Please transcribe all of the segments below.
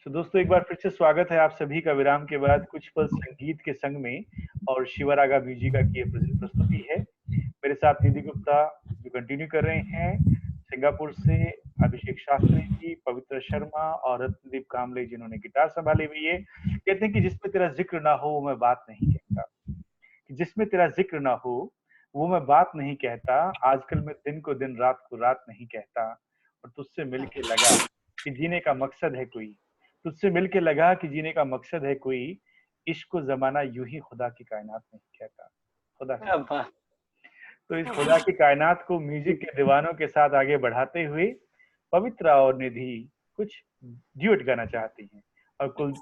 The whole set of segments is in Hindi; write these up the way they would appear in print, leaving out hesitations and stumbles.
दोस्तों एक बार फिर से स्वागत है आप सभी का विराम के बाद कुछ पल संगीत के संग में। और शिवरागा म्यूजिका की ये प्रस्तुति है। मेरे साथ निधि गुप्ता जो कंटिन्यू कर रहे हैं, सिंगापुर से अभिषेक शास्त्री जी, पवित्र शर्मा और रत्नदीप कामले जिन्होंने गिटार संभाली हुई है। कहते हैं कि जिसमें तेरा जिक्र ना हो वो मैं बात नहीं कहता, कि जिसमें तेरा जिक्र ना हो वो मैं बात नहीं कहता। आजकल मैं दिन को दिन रात को रात नहीं कहता। और तुझसे मिलके लगा कि जीने का मकसद है कोई, तुझसे मिलके लगा कि जीने का मकसद है कोई। इश्क को जमाना यूं ही खुदा की कायनात नहीं कहता। खुदा क्या बात। तो इस खुदा की कायनात को म्यूजिक के दीवानों के साथ आगे बढ़ाते हुए पवित्रा और निधि कुछ ड्यूट गाना चाहती हैं और कुल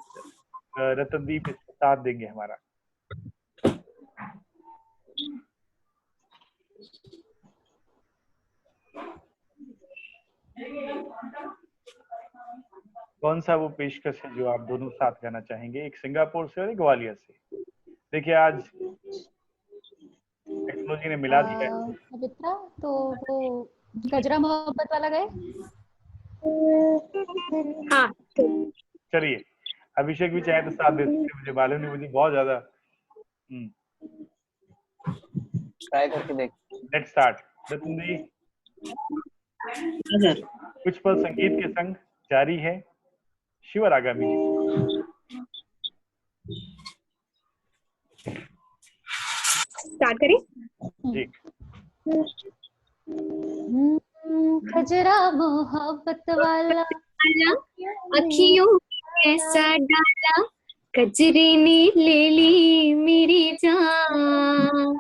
रतनदीप इसका साथ देंगे हमारा। कौन सा वो पेशकश है जो आप दोनों साथ गाना चाहेंगे, एक सिंगापुर से और एक ग्वालियर से? देखिए आज टेक्नोलॉजी ने मिला दिया है। पवित्रा तो वो गजरा मोहब्बत वाला गए। हाँ चलिए अभिषेक भी चाहे तो साथ दे सकते हैं, मुझे मालूम नहीं, मुझे बहुत ज्यादा ट्राई करके देख। Let's start. रतन जी कुछ पल संगीत के संग जारी है शिवरागा म्यूजिक। स्टार्ट करें जी। गजरा मोहब्बत वाला अखियों कैसा डाला, कजरे ने ले ली मेरी जान।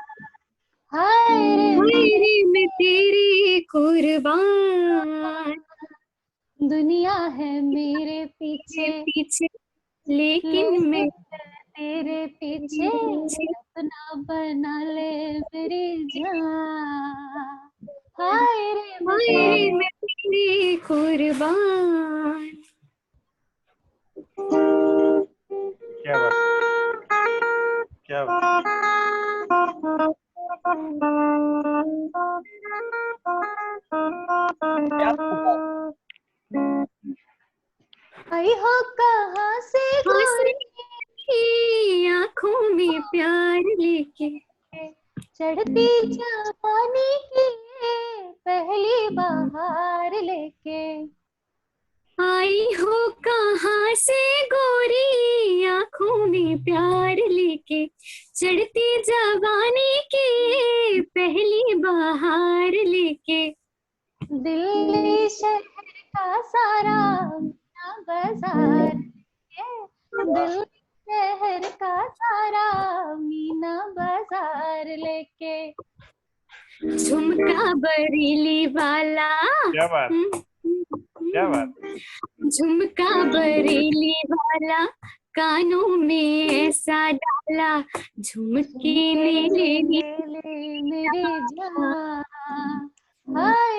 हाय रे मैं तेरी कुर्बान, दुनिया है मेरे पीछे पीछे लेकिन मैं तेरे पीछे, अपना बना ले मेरी जान। हाय रे मैं तेरी कुर्बान। क्या बात, क्या बात। आई हो कहाँ से आँखों में प्यार लेके, चढ़ती जवानी की पहली बहार लेके। आई हो कहाँ से गोरी, आँखों में प्यार लेके, चढ़ती जवानी की पहली बहार लेके। दिल्ली शहर का सारा मीना बाजार, दिल्ली शहर का सारा मीना बाजार लेके। झुमका बरेली वाला, क्या बात, क्या बात। झुमका बरेली वाला, कानों में ऐसा डाला, झुमके ने ले ली मेरी जान। हाय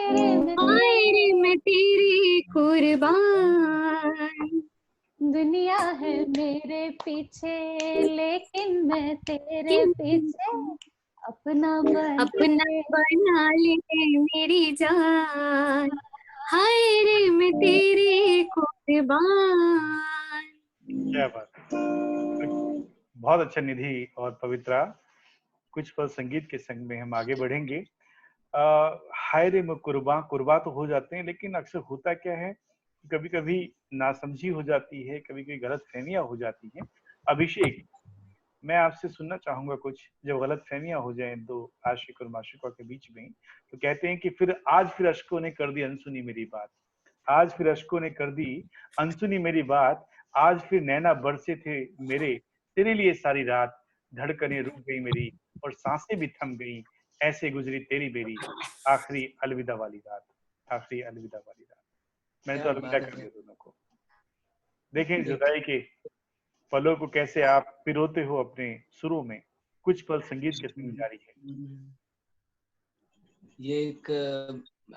रे मैं तेरी कुर्बान। दुनिया है मेरे पीछे लेकिन मैं तेरे पीछे, अपना बना ले मेरी जान। हाय रे मैं तेरी कुर्बान। क्या बात। बहुत अच्छा निधि और पवित्रा। कुछ पल संगीत के संग में हम आगे बढ़ेंगे। हाय रे मैं कुर्बा तो हो जाते हैं, लेकिन अक्सर होता क्या है, कभी कभी नासमझी हो जाती है, कभी कभी गलत फहमियां हो जाती हैं। अभिषेक, मैं आपसे सुनना चाहूंगा कुछ, जब गलत फहमियां हो जाएं दो आशिक और माशिका के बीच में, तो कहते हैं कि फिर अशकों ने कर दी अनसुनी मेरी बात, आज फिर अशकों ने कर दी अनसुनी मेरी बात, आज फिर नैना बरसे थे मेरे तेरे लिए सारी रात, धड़कनें रुक गई मेरी और सांसें भी थम गई, ऐसे गुजरी तेरी बेरी आखिरी अलविदा वाली रात, आखिरी अलविदा वाली रात। मैंने तो अलविदा कर दिया दोनों को। देखें जुदाई के पलों को कैसे आप पिरोते हो अपने सुरों में। कुछ पल संगीत के संग जारी है। ये एक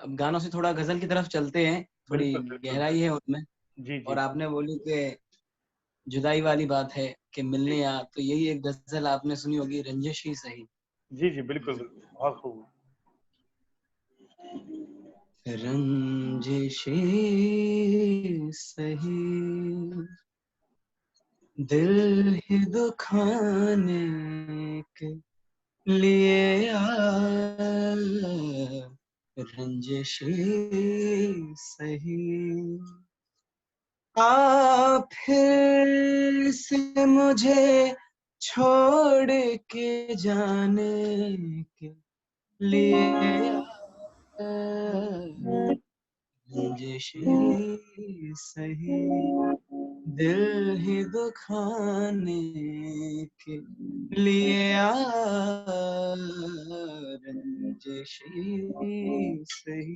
अब गानों से थोड़ा गजल की तरफ चलते हैं, थोड़ी गहराई है उनमें। जी जी। और आपने बोली कि जुदाई वाली बात है कि मिलने आ, तो यही एक गजल आपने सुनी होगी, रंजिश ही सही। जी जी बिल्कुल, बहुत खूब। रंजिशे सही दिल ही दुखाने के लिए रंजिशे सही फिर से मुझे छोड़ के जाने के लिए रंजिशे सही दिल ही दुखाने के लिए रंजिशे सही।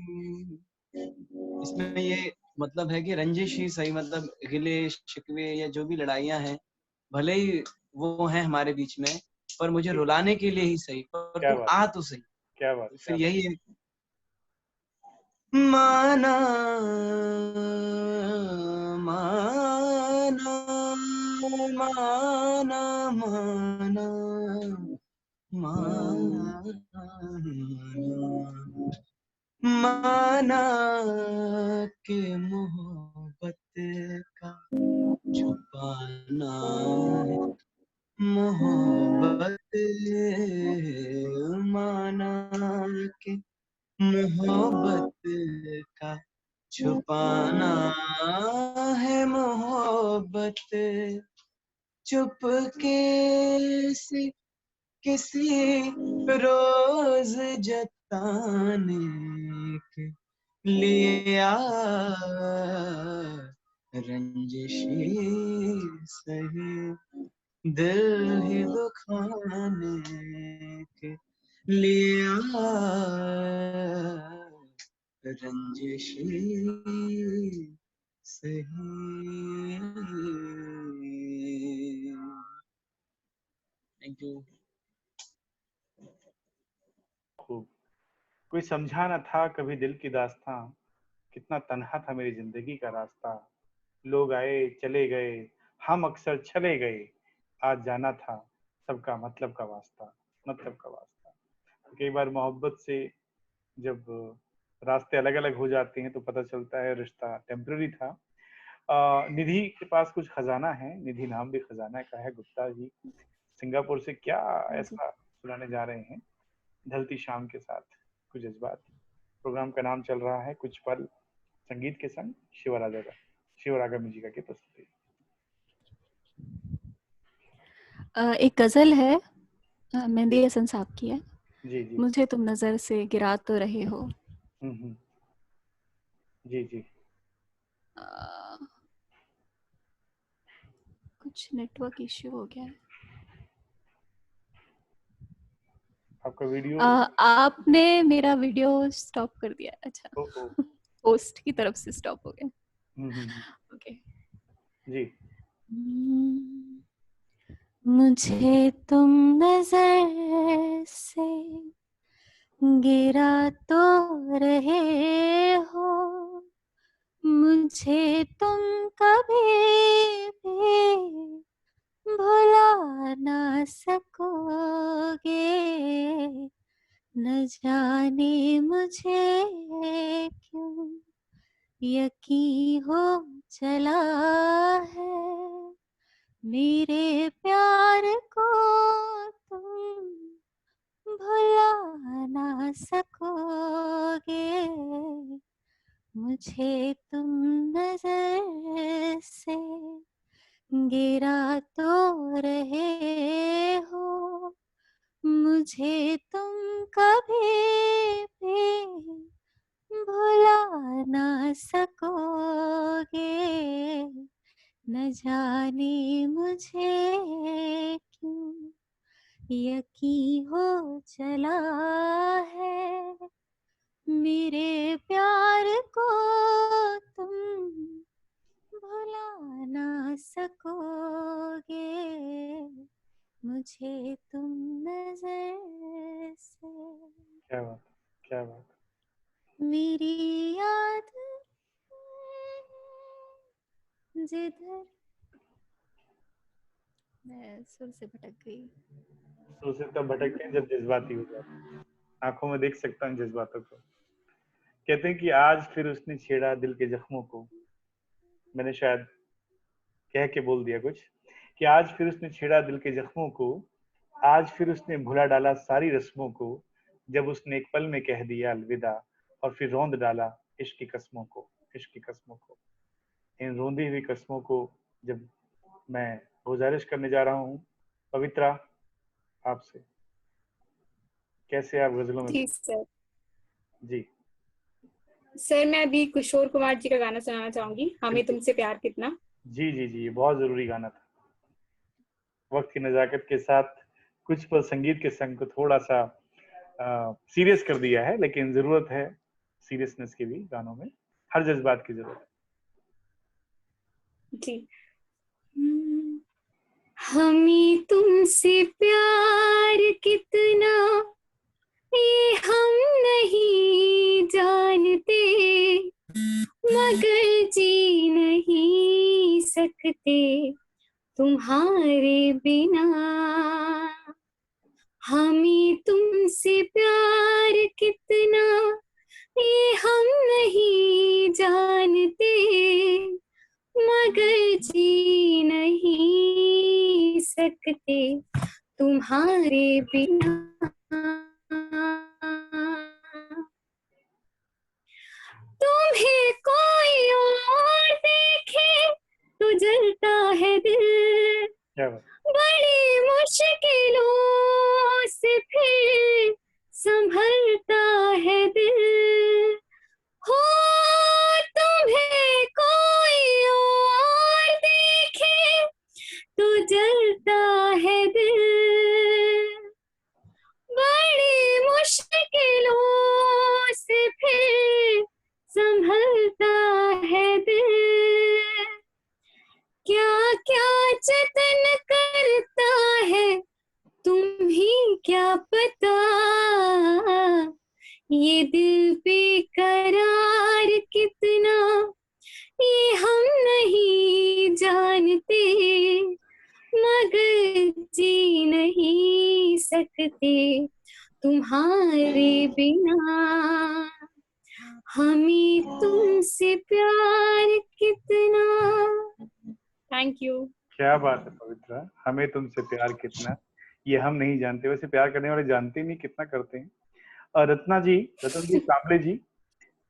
इसमें ये मतलब है कि रंजिश ही सही, मतलब गिले शिकवे या जो भी लड़ाइयाँ हैं भले ही वो हैं हमारे बीच में, पर मुझे रुलाने के लिए ही सही, पर क्या तू बात आ तो सही। क्या बात फिर क्या यही है, माना माना माना माना माना के मोहब्बत का छुपाना है मोहब्बत माना के मोहब्बत का छुपाना है मोहब्बत चुपके से किसी रोज जताने के लिए रंजिशे सही दिल ही दुखाने के लिए रंजिशे सही। Thank you. खूब। कोई समझा न था कभी दिल की दास्तां, कितना तन्हा था मेरी जिंदगी का रास्ता। लोग आए चले गए, हम अक्सर चले गए, आज जाना था सबका मतलब का वास्ता, मतलब का वास्ता। कई बार मोहब्बत से जब रास्ते अलग अलग हो जाते हैं तो पता चलता है रिश्ता टेम्पररी था। निधि के पास कुछ खजाना है, निधि नाम भी खजाना का है। गुप्ता जी सिंगापुर से क्या हाँ जी। ऐसा सुनाने जा रहे हैं ढलती शाम के साथ कुछ जज्बात। प्रोग्राम का नाम चल रहा है कुछ पल संगीत के संग शिवरागम जी का की प्रस्तुति। एक गजल है, मेहंदी हसन साहब की है। जी जी। मुझे तुम नजर से गिरा तो रहे हो। हम्म। जी जी। अ, कुछ नेटवर्क इश्यू हो गया है। आपका वीडियो आपने मेरा वीडियो स्टॉप कर दिया। अच्छा, ओ ओ होस्ट की तरफ से स्टॉप हो गया। हम्म। ओके। जी मुझे तुम नजर से गिरा तो रहे हो, मुझे तुम कभी भी भुला ना सकोगे। न जाने मुझे क्यों यकीन हो चला है, मेरे प्यार को तुम भुला ना सकोगे। मुझे तुम नजर से गिरा तो रहे हो, मुझे तुम कभी भी भुला ना सकोगे। न जाने मुझे क्यों यकीन हो चला है, मेरे प्यार को तुम भुला ना सकोगे। मुझे तुम नजर से क्या बात क्या बात। मेरी याद जिधर, मैं सुर से भटक गई। तो उसे तब भटकते हैं जब जज्बाती हो जाते हैं। आंखों में देख सकता हूँ जज्बातों को। कहते हैं कि आज फिर उसने छेड़ा दिल के जख्मों को। मैंने शायद कह के बोल दिया कुछ कि आज फिर उसने छेड़ा दिल के जख्मों को, आज फिर उसने भुला डाला सारी रस्मों को, जब उसने एक पल में कह दिया अलविदा और फिर रौंद डाला इश्क की कस्मों को, इश्क की कस्मों को। इन रोंदी हुई कस्मों को जब मैं गुजारिश करने जा रहा हूँ पवित्रा आपसे, कैसे आप गजलों में? जी सर। जी सर मैं अभी किशोर कुमार जी का गाना सुनाना चाहूंगी, हमें तुमसे प्यार कितना। जी जी जी, ये बहुत जरूरी गाना था। वक्त की नजाकत के साथ कुछ पल संगीत के संग को थोड़ा सा सीरियस कर दिया है, लेकिन जरूरत है सीरियसनेस की भी गानों में, हर जज्बात की जरूरत है। जी। हमें तुमसे प्यार कितना ये हम नहीं जानते, मगर जी नहीं सकते तुम्हारे बिना। हमें तुमसे प्यार कितना ये हम नहीं जानते, मगर जी नहीं सकते तुम्हारे बिना। तुम्हें कोई और देखे तो जलता है दिल, क्या बात। बड़ी मुश्किलों से फिर संभलता है दिल। हो तुम्हें कोई और देखे तो जलता है दिल, बड़ी मुश्किलों से फिर संभलता है दिल। क्या क्या जतन करता है तुम्हें क्या पता, ये दिल बेकरार कितना ये हम नहीं जानते, मगर जी नहीं सकते तुम्हारे बिना। हमें तुमसे प्यार कितना। Thank you. क्या बात है पवित्रा, हमें तुमसे प्यार कितना ये हम नहीं जानते। वैसे प्यार करने वाले जानते नहीं कितना करते हैं। और रत्न जी कांबले जी,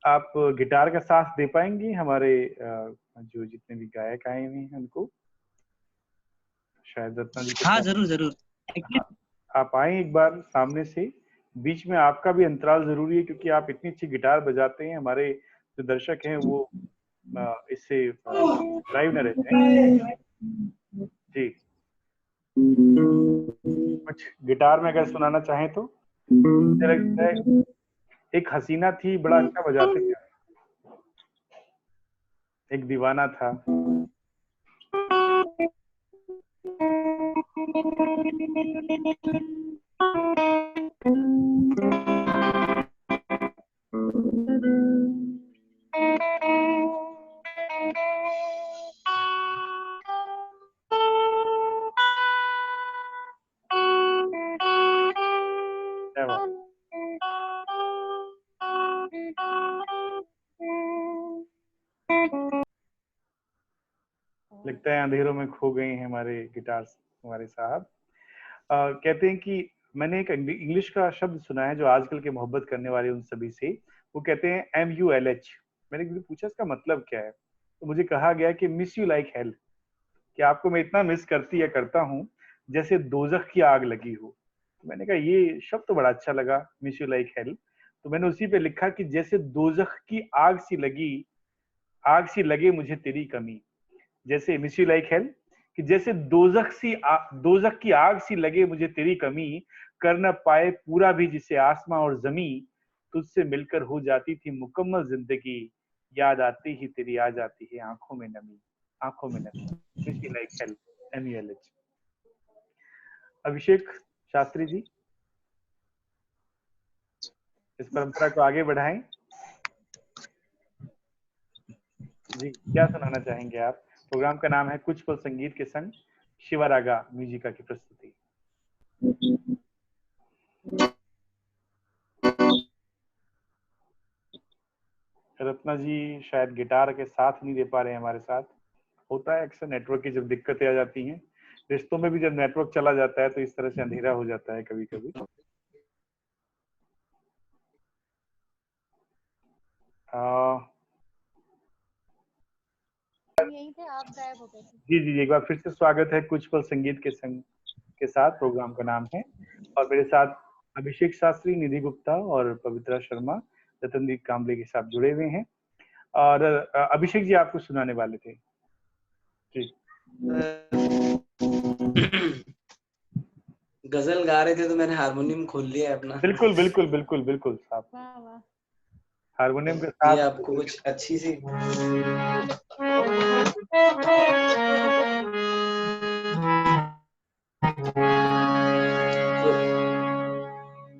आप गिटार का साथ दे पाएंगी हमारे जो जितने भी गायक आए हुए हैं उनको? शायद रत्ना जी के हाँ साथ जरूर जरूर। आप आए एक बार सामने से। बीच में आपका भी अंतराल जरूरी है, क्योंकि आप इतनी अच्छी गिटार बजाते हैं, हमारे जो दर्शक हैं वो इससे ड्राइव न रहते हैं। जी, कुछ गिटार में अगर सुनाना चाहें तो। मुझे लगता है एक हसीना थी बड़ा अच्छा बजाते थे, एक दीवाना था। क्या बात। लगता है अंधेरों में खो गए हैं हमारे गिटार हमारे साहब। कहते हैं कि मैंने एक इंग्लिश का शब्द सुना है जो आजकल के मोहब्बत करने वाले उन सभी से, वो कहते हैं MULH। मैंने किसी पूछा इसका मतलब क्या है, तो मुझे कहा गया कि मिस यू लाइक हेल, कि आपको मैं इतना मिस करती या करता हूँ जैसे दोजख की आग लगी हो। तो मैंने कहा ये शब्द तो बड़ा अच्छा लगा, मिस यू लाइक हेल। तो मैंने उसी पे लिखा कि जैसे दोजख की आग सी लगी, आग सी लगे मुझे तेरी कमी। जैसे मिस यू लाइक हेल, कि जैसे दोजख की आग सी लगे मुझे तेरी कमी, कर न पाए पूरा भी जिसे आसमां और जमी, तुझसे मिलकर हो जाती थी मुकम्मल जिंदगी, याद आती ही तेरी आ जाती है आंखों में नमी, आंखों में नमी। Miss you like hell, MULH। अभिषेक शास्त्री जी, इस परंपरा को आगे बढ़ाएं। जी, क्या सुनाना चाहेंगे आप? प्रोग्राम का नाम है कुछ पल संगीत के संग, शिवरागा म्यूजिका की प्रस्तुति। रत्ना जी शायद गिटार के साथ नहीं दे पा रहे हैं हमारे साथ। होता है अक्सर नेटवर्क की जब दिक्कतें आ जाती हैं, रिश्तों में भी जब नेटवर्क चला जाता है तो इस तरह से अंधेरा हो जाता है कभी कभी। यही थे, आप गायब हो गए थे। जी जी, एक बार फिर से स्वागत है कुछ पल संगीत के संग के साथ। प्रोग्राम का नाम है, और मेरे साथ अभिषेक शास्त्री, निधि गुप्ता और पवित्रा शर्मा रतनदीप कांबले के साथ जुड़े हुए हैं। और अभिषेक जी आप कुछ सुनाने वाले थे जी। गजल गा रहे थे तो मैंने हारमोनियम खोल लिया है अपना। बिल्कुल बिल्कुल बिल्कुल बिल्कुल साहब, वाह वाह। हारमोनियम के ये साथ आपको कुछ अच्छी सी तो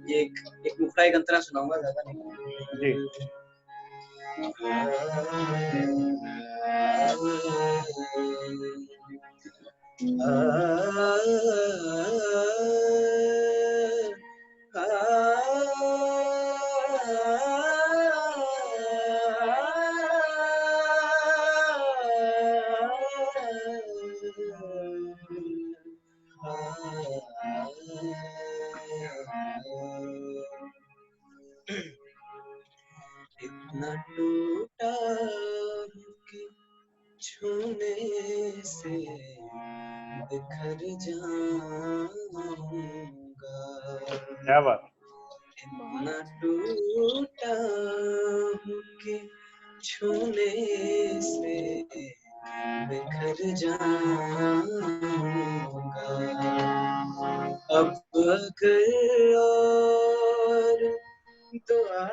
ये एक मुखड़ा एक अंतरा सुनाऊंगा, ज्यादा नहीं। जी। इतना टूटा कि छूने से बिखर जाऊंगा, क्या बात। इतना टूटा कि छूने से बिखर जाऊंगा। अब अगर और दुआ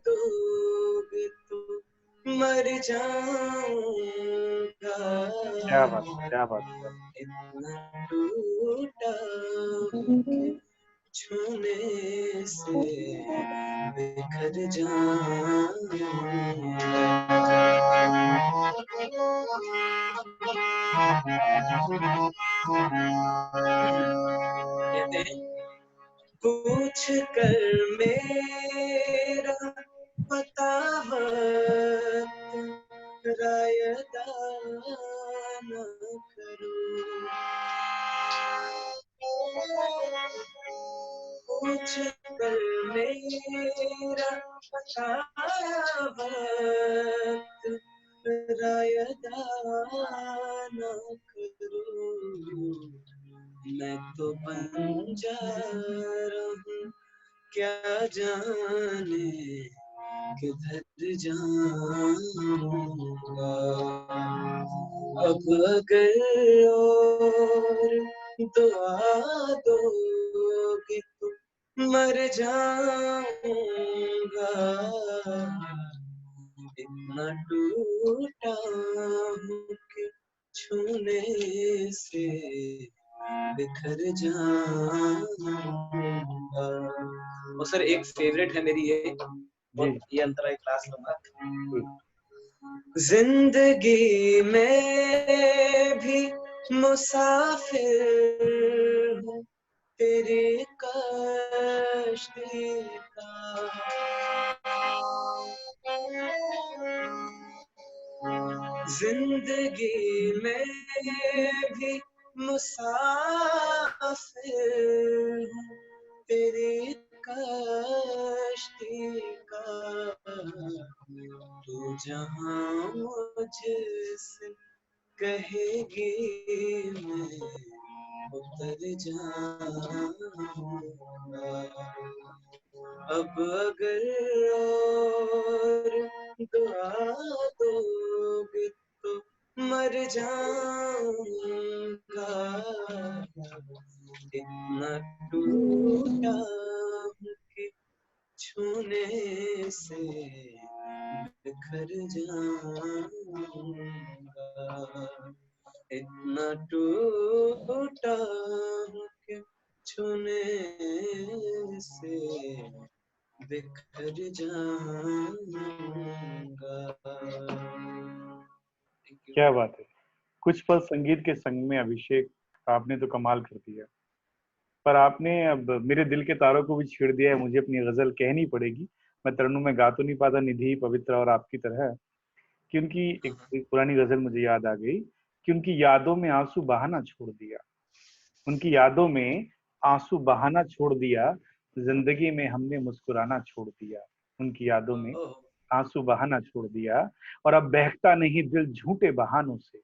दोगे तो मर जाऊंगा। क्या बात, क्या बात। इतना टूटा कि छूने से बिखर जाऊंगा। पूछ कर मेरा पता मत रायदा न करो। पूछ कर मेरा पता मत रायदा न करो। मैं तो बंजारा हूँ, क्या जाने किधर जाऊंगा। अब अगर और दुआ दोगे तो मर जाऊंगा। इतना टूटा हूँ कि छूने से बिखर जाऊंगा। और सर एक फेवरेट है मेरी ये, और ये अंतरा क्लास लूंगा। जिंदगी में भी मुसाफिर हूँ तेरी कश्ती का। जिंदगी में भी मुसाफिर हूँ तेरी कश्ती का। तू जहाँ मुझसे कहेगी मैं उतर जाऊंगा। अब अगर और दुआ दोगे तो मर जाऊंगा। इतना टूटा हूँ कि छूने से बिखर जाऊंगा। इतना टूटा हूँ कि छूने से बिखर जाऊंगा। क्या बात है। कुछ पल संगीत के संग में अभिषेक, आपने तो कमाल कर दिया। पर आपने अब मेरे दिल के तारों को भी छेड़ दिया है, मुझे अपनी गजल कहनी पड़ेगी। मैं तरन्नुम में गा तो नहीं पाता निधि, पवित्र और आपकी तरह, कि उनकी एक पुरानी गजल मुझे याद आ गई कि उनकी यादों में आंसू बहाना छोड़ दिया, उनकी यादों में आंसू बहाना छोड़ दिया, जिंदगी में हमने मुस्कुराना छोड़ दिया, उनकी यादों में आंसू बहाना छोड़ दिया। और अब बहकता नहीं दिल झूठे बहानों से,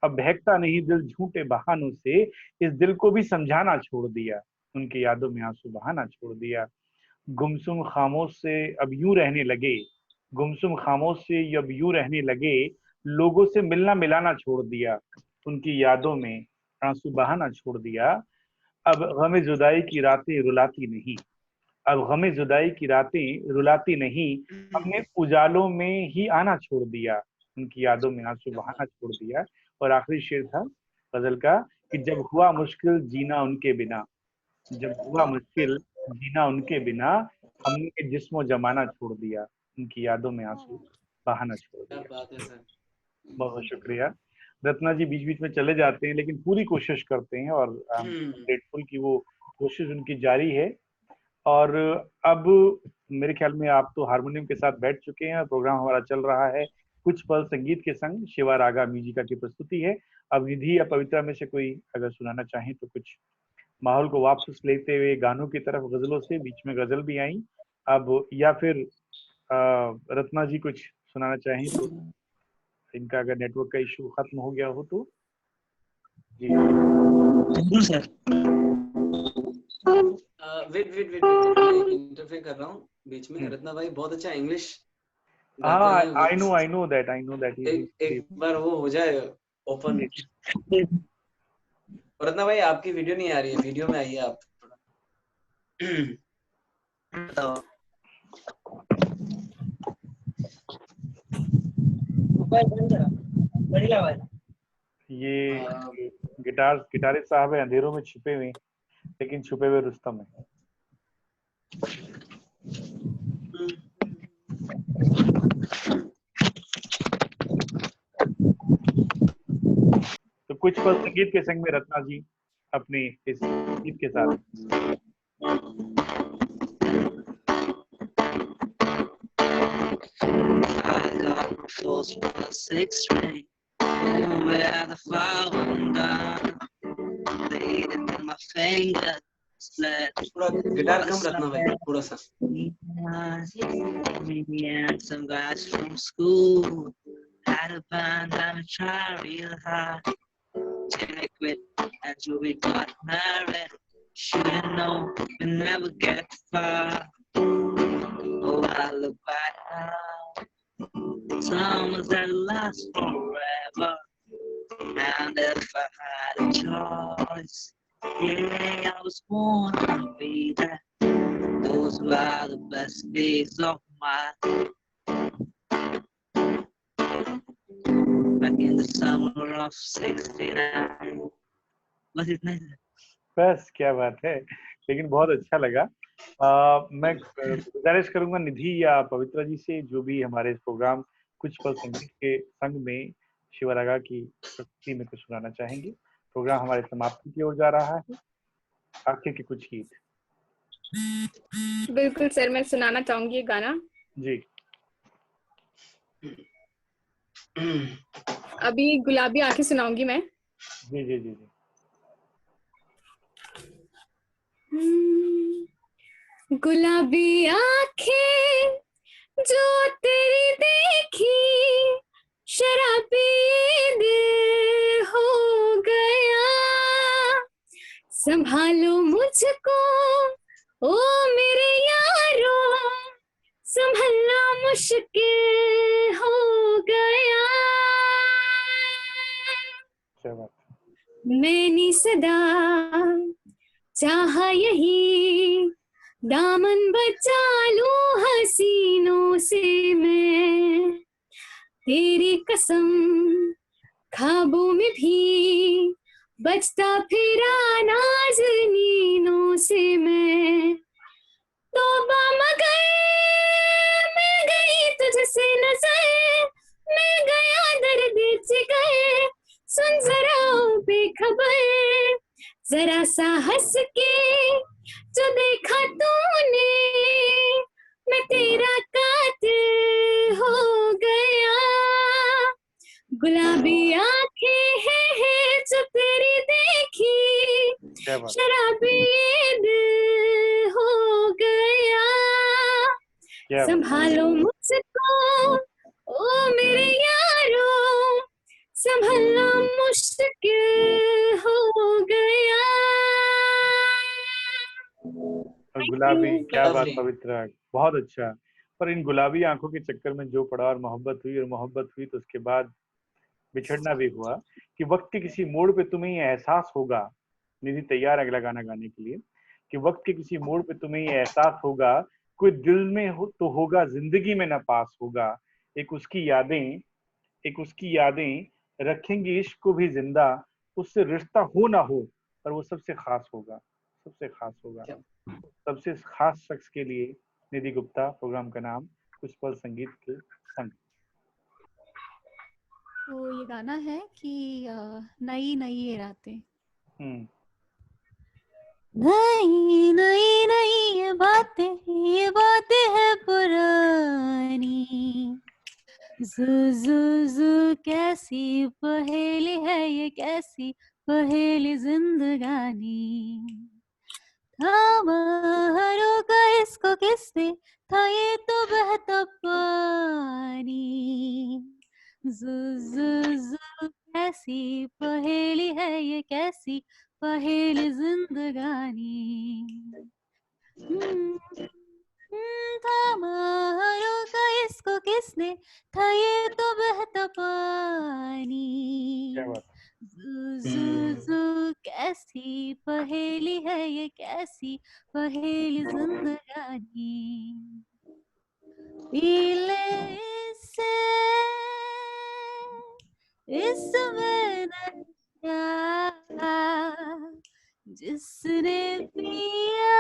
अब बहकता नहीं दिल झूठे बहानों से, इस दिल को भी समझाना छोड़ दिया, उनकी यादों में आंसू बहाना छोड़ दिया। गुमसुम खामोश से अब यूं रहने लगे, गुमसुम खामोश से अब यूं रहने लगे, लोगों से मिलना मिलाना छोड़ दिया, उनकी यादों में आंसू बहाना छोड़ दिया। अब गमे जुदाई की रातें रुलाती नहीं, अब गमे जुदाई की रातें रुलाती नहीं, हमने उजालों में ही आना छोड़ दिया, उनकी यादों में आंसू बहाना छोड़ दिया। और आखिरी शेर था गजल का कि जब हुआ मुश्किल जीना उनके बिना, जब हुआ मुश्किल जीना उनके बिना, हमने जिस्मो जमाना छोड़ दिया, उनकी यादों में आंसू बहाना छोड़ क्या दिया। बात है सर। बहुत बहुत शुक्रिया। रत्ना जी बीच बीच में चले जाते हैं लेकिन पूरी कोशिश करते हैं और ग्रेटफुल कि वो कोशिश उनकी जारी है। और अब मेरे ख्याल में आप तो हारमोनियम के साथ बैठ चुके हैं और प्रोग्राम हमारा चल रहा है कुछ पल संगीत के संग शिवा रागा म्यूजिका की प्रस्तुति है। अब निधि या पवित्रा में से कोई अगर सुनाना चाहें तो कुछ माहौल को वापस लेते हुए गानों की तरफ, गजलों से बीच में गजल भी आई अब, या फिर रत्ना जी कुछ सुनाना चाहें तो, इनका अगर नेटवर्क का इशू खत्म हो गया हो तो जी। सर वेट इंटरफेयर कर रहा हूँ बीच में। रत्ना भाई बहुत अच्छा इंग्लिश गाते हैं। आई नो दैट एक बार वो हो जाए ओपन। रत्ना भाई आपकी वीडियो नहीं आ रही है, वीडियो में आइए आप थोड़ा। ये गिटारिस्ट साहब है, अंधेरों में छिपे हुए लेकिन छुपे हुए रुस्तम है। तो कुछ पल संगीत के संग में रत्ना जी अपने इस गीत के साथ। गिटार कम रखना भाई थोड़ा सा। Some guys from school had a band and a try real hard. Till they quit and Joey got married. Should've known we never get far. Oh, I look back now. Summers that last forever. And if I had a choice, yeah, I was born to be there. Those were the best days of my back in the summer of 69. Was it nice? बस क्या बात है, लेकिन बहुत अच्छा लगा। मैं गुजारिश करूंगा निधि या पवित्रा जी से, जो भी हमारे इस प्रोग्राम कुछ पल संगीत के संग में शिवा रागा की प्रस्तुति में कुछ सुनाना चाहेंगे। प्रोग्राम हमारे समाप्ति की ओर जा रहा है, आखिर के कुछ गीत। बिल्कुल सर, मैं सुनाना चाहूंगी ये गाना जी। अभी गुलाबी आंखें सुनाऊंगी मैं। जी जी जी जी। गुलाबी आंखें जो तेरी देखी, शराबी दिल हो गया। संभालो मुझको ओ मेरे यारो, संभलना मुश्किल हो गया। मैंने सदा चाहा यही, दामन बचा लूं हसीनों से मैं। तेरी कसम ख्वाबों में भी बचता फिरा नाज़नीनों से मैं। तौबा मगर मिल गई तुझसे नजर, मिल गया दर्द जिगर। सुन जरा बेखबर, जरा सा हंस के जो देखा तूने, मैं तेरा कातिल हो गया, गुलाबी आंखें हैं जो तेरी देखी, क्या बात, शराबी ये दिल हो गया, क्या बात, संभालो मुझको ओ मेरे यारो, संभलना मुश्किल हो गया। और गुलाबी, क्या बात Lovely. पवित्रा, बहुत अच्छा। पर इन गुलाबी आंखों के चक्कर में जो पड़ा और मोहब्बत हुई तो उसके बाद बिछड़ना भी हुआ कि वक्त के किसी मोड़ पे तुम्हें ये एहसास होगा। निधि तैयार है अगला गाना गाने के लिए कि वक्त के किसी मोड़ पे तुम्हें ये एहसास होगा, कोई दिल में हो तो होगा, जिंदगी में ना पास होगा। एक उसकी यादें एक उसकी यादें रखेंगी इश्क को भी जिंदा, उससे रिश्ता हो ना हो पर वो सबसे खास होगा, सबसे खास होगा। सबसे खास शख्स के लिए निधि गुप्ता, प्रोग्राम का नाम कुछ पल संगीत के संग। तो ये गाना है कि नई नई ये रातें, हम्म, नई नई नई ये बातें है पुरानी, जू कैसी पहेली है ये, कैसी पहेली जिंदगानी, थामहारों का इसको किसने, था ये तो बहता पानी, जू कैसी पहेली है ये, कैसी पहेली जिंदगानी, थामहारों का इसको किसने, था ये तो बहता पानी, क्या बात, जू कैसी पहेली है ये, कैसी पहेली जिंदगानी, पीले इससे इसमें नशा, जिसने पिया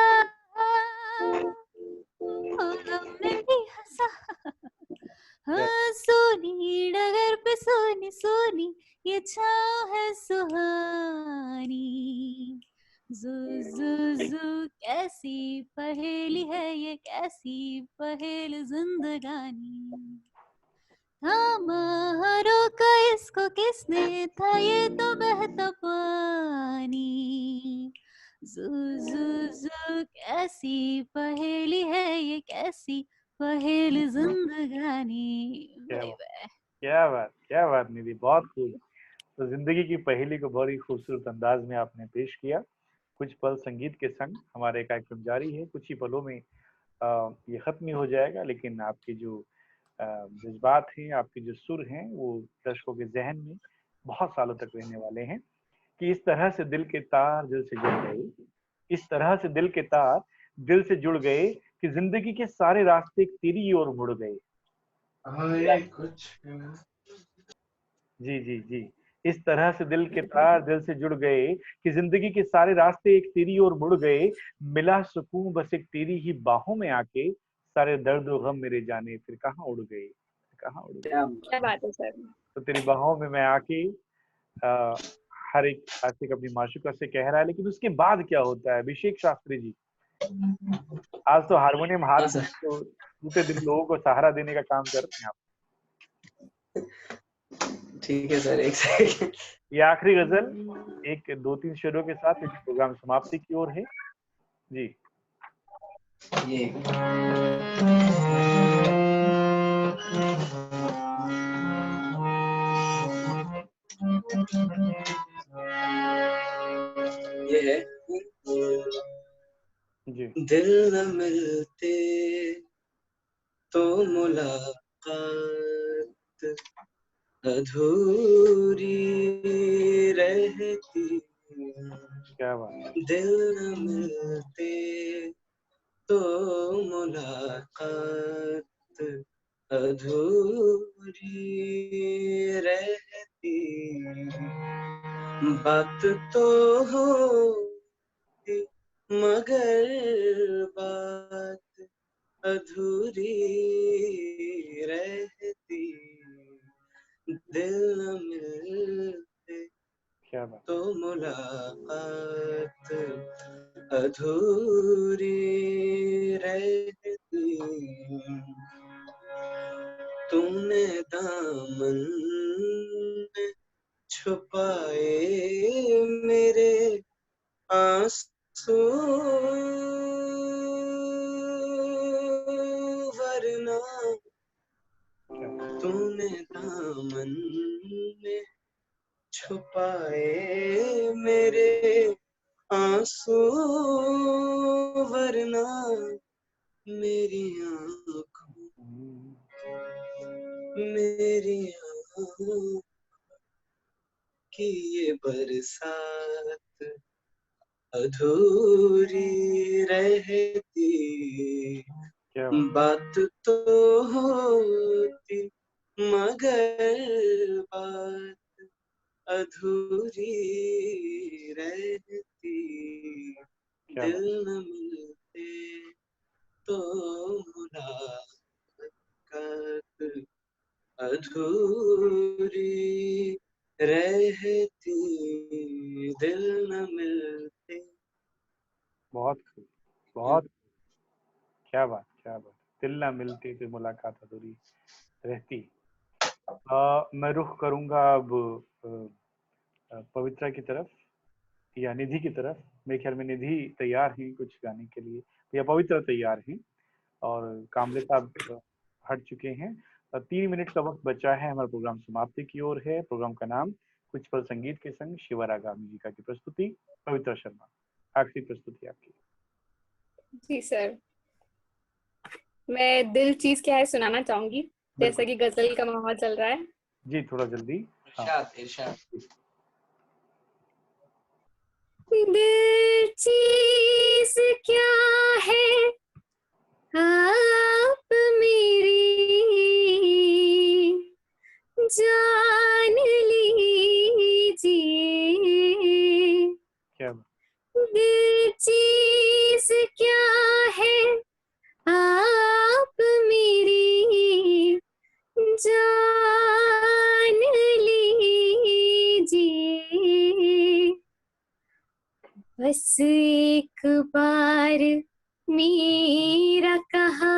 गम में भी हंसा, हाँ सोनी डगर पे सोनी सोनी ये छाँव है सुहानी, जू कैसी पहेली है ये, कैसी पहेली जिंदगानी, थामहारों का इसको किसने, था ये तो बहता पानी, जू कैसी पहेली है ये, कैसी पहेली जिंदगानी। क्या बाय बात, बाय। क्या बात निधि, बहुत खूब। तो जिंदगी की पहेली को बहुत ही खूबसूरत अंदाज में आपने पेश किया। कुछ पल संगीत के संग हमारे कार्यक्रम जारी है, कुछ ही पलों में ये खत्म ही हो जाएगा, लेकिन आपकी जो जज्बात हैं, आपके जो सुर हैं, वो दर्शकों के जहन में बहुत सालों तक रहने वाले हैं। कि इस तरह से दिल के तार दिल से जुड़ गए, इस तरह से दिल के तार दिल से जुड़ गए कि जिंदगी के सारे रास्ते तेरी ओर मुड़ गए। जी जी जी, इस तरह से दिल के तार दिल से जुड़ गए कि जिंदगी के सारे रास्ते एक तेरी ओर मुड़ गए, मिला सुकून बस एक तेरी ही बाहों में आके, सारे दर्द और गम मेरे जाने फिर कहाँ उड़ गए, कहाँ उड़ गए। क्या बात है सर। तो तेरी बाहों में मैं आके आ, हर एक आशिक अपनी माशूका से कह रहा है, लेकिन उसके बाद क्या होता है अभिषेक शास्त्री जी? आज तो हारमोनियम हाथ हाँ में सर। तो टूटे दिल लोगों को सहारा देने का काम कर रहे हैं आप। ठीक है सर, एक सेकंड। ये आखिरी गजल एक 2-3 शेरों के साथ इस प्रोग्राम समाप्ति की ओर है जी। ये है जी दिल न मिलते तो मुलाकात अधूरी रहती, क्या बात, दिल न मिलते तो मुलाकात अधूरी रहती, बात तो होती मगर बात अधूरी रहती, दिल न मिलते क्या बात, तो मुलाकात अधूरी रहती। तुमने दामन में छुपाए मेरे आंसू, वरना तूने दामन में छुपाए मेरे आंसू, वरना मेरी आँखों मेरी आँखों की ये बरसात अधूरी रहती, क्या बात तो होती मगर बात अधूरी रहती, क्या दिल न मिलते तो मुलाकात अधूरी रहती, दिल न मिलते। बहुत खूब, बहुत क्या बात, क्या बात। दिल ना मिलते तो मुलाकात अधूरी रहती। मैं रुख करूंगा अब पवित्रा की तरफ या निधि की तरफ। मेरे ख्याल में निधि तैयार हैं कुछ गाने के लिए, या पवित्रा तैयार हैं, और कामले साहब हट चुके हैं। 3 मिनट का वक्त बचा है, हमारा प्रोग्राम समाप्ति की ओर है। प्रोग्राम का नाम कुछ पल संगीत के संग शिवरागा म्यूजिका की प्रस्तुति, पवित्रा शर्मा, आखिरी प्रस्तुति आपकी। जी सर, मैं दिल चीज क्या है सुनाना चाहूंगी, जैसा कि गजल का माहौल चल रहा है। जी थोड़ा जल्दी। इरशाद इरशाद। दिल चीज क्या है आप मेरी जान लीजिए, क्या दिल चीज क्या है आप मेरी जान लीजिए, बस एक बार मेरा कहा,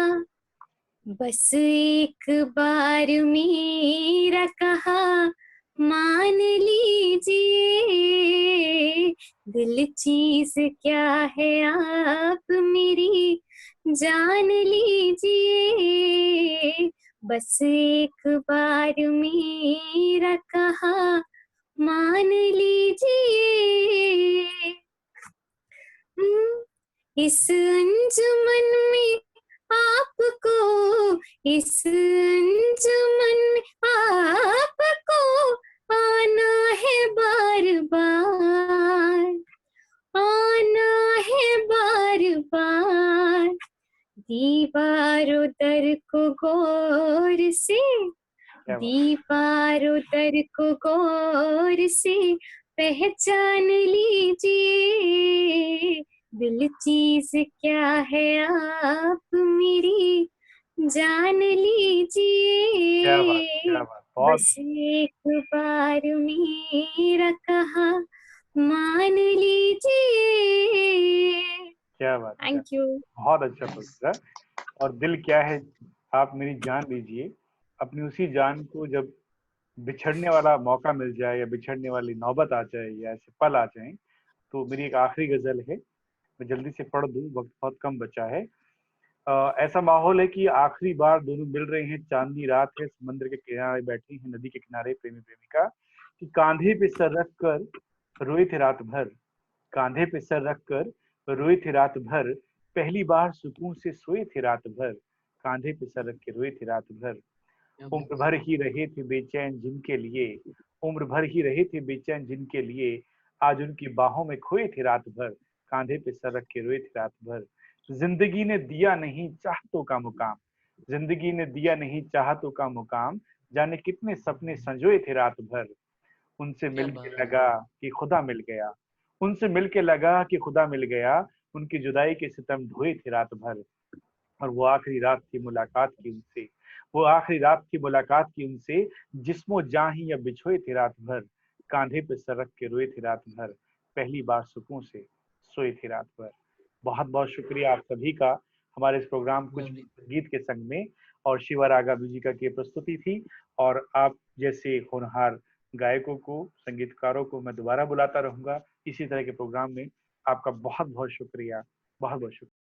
बस एक बार मेरा कहा मान लीजिए, दिल चीज क्या है आप मेरी जान लीजिए, बस एक बार मेरा कहा मान लीजिए। इस अंजुमन में आपको, इस अंजुमन में आपको आना है बार बार, आना है बार बार, दीवारों दर को गौर से, दीवारों दर को गौर से पहचान लीजिए, दिल चीज क्या है आप मेरी जान लीजिए, बात, क्या बात, बहुत बस एक बार मेरा कहा मान लीजिए। क्या बात, थैंक यू। बहुत अच्छा पवित्रा। और दिल क्या है आप मेरी जान लीजिए, अपनी उसी जान को जब बिछड़ने वाला मौका मिल जाए या बिछड़ने वाली नौबत आ जाए या ऐसे पल आ जाए, तो मेरी एक आखिरी गजल है, मैं जल्दी से पढ़ दूं, वक्त बहुत कम बचा है। ऐसा माहौल है कि आखिरी बार दोनों मिल रहे हैं, चांदनी रात है, समुद्र के किनारे बैठी हैं, नदी के किनारे प्रेमी प्रेमिका, कि कांधे पे सर रख कर रोए थे रात भर, कांधे पे सर रख कर रोए थे रात भर, पहली बार सुकून से सोए थे रात भर, कांधे पे सर रख के रोए थे रात भर, उम्र भर ही रहे थे बेचैन जिनके लिए, उम्र भर ही रहे थे बेचैन जिनके लिए, आज उनकी बाहों में खोए थे रात भर, कांधे पे सर रख के रोए थे रात भर। जिंदगी ने दिया नहीं चाहतों का मुकाम, जिंदगी ने दिया नहीं चाहतों का मुकाम, जाने कितने सपने संजोए थे रात भर, उनसे मिलके लगा कि खुदा मिल गया, उनसे मिलके लगा कि खुदा मिल गया, उनकी जुदाई के सितम ढोए थे रात भर, और वो आखिरी रात की मुलाकात की उनसे, वो आखिरी रात की मुलाकात की उनसे, जिस्मो जान ही अब बिछोए थे रात भर, कांधे पे सर रख के रोए थे रात भर, पहली बार सुकून से सोए थे रात भर। बहुत बहुत शुक्रिया आप सभी का हमारे इस प्रोग्राम कुछ Lovely. संगीत के संग में और शिवा रागा म्यूजिका की प्रस्तुति थी। और आप जैसे होनहार गायकों को, संगीतकारों को मैं दोबारा बुलाता रहूंगा इसी तरह के प्रोग्राम में। आपका बहुत बहुत शुक्रिया, बहुत बहुत शुक्रिया।